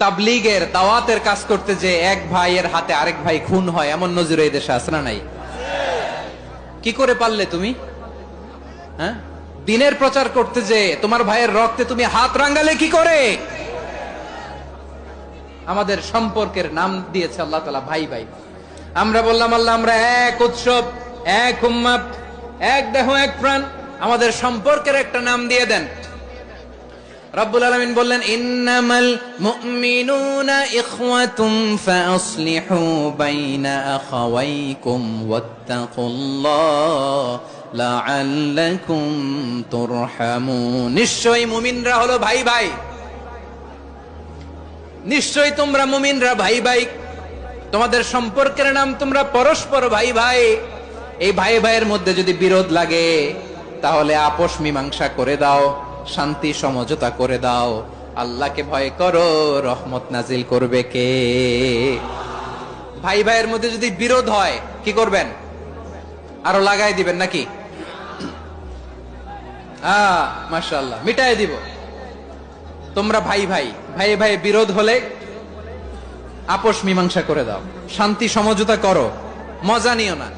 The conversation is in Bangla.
তাবলীগের দাওয়াতের কাজ করতে যে এক ভাইয়ের হাতে আরেক ভাই খুন হয়, এমন নজির এই দেশে আছে না নাই? কি করে পারলে তুমি? হ্যাঁ, দিনের প্রচার করতে যে তোমার ভাইয়ের রক্তে তুমি হাত রাঙ্গালে কি করে? আমাদের সম্পর্কের নাম দিয়েছে আল্লাহ তাআলা ভাই ভাই। আমরা বললাম আল্লাহ আমরা এক উৎসব, এক উম্মাত, এক দেহ, এক প্রাণ, আমাদের সম্পর্কের একটা নাম দিয়ে দেন। রব্বুল আলামিন বললেন ইন্নামাল মুমিনুনা ইখওয়াতুম ফাসলিহু বাইনা আখাওয়াইকুম ওয়াত্তাকুল্লাহ লাআল্লাকুম তুরহামুন। নিশ্চয়ই মুমিনরা হলো ভাই ভাই, নিশ্চয়ই তোমরা মুমিনরা ভাই ভাই, তোমাদের সম্পর্কের নাম তোমরা পরস্পর ভাই ভাই। এই ভাই ভাইয়ের মধ্যে যদি বিরোধ লাগে তাহলে আপোষ মীমাংসা করে দাও, শান্তি সমঝোতা করে দাও। আল্লাহকে ভয় করো, রহমত নাজিল করবে কে? ভাই ভাইয়ের মধ্যে যদি বিরোধ হয় কি করবেন? আরো লাগাই দিবেন নাকি? মাশাআল্লাহ, মিটাই দিব। তোমরা ভাই ভাই, ভাই ভাই বিরোধ হলে আপোষ মীমাংসা করে দাও, শান্তি সমঝোতা করো, মজা নিও না।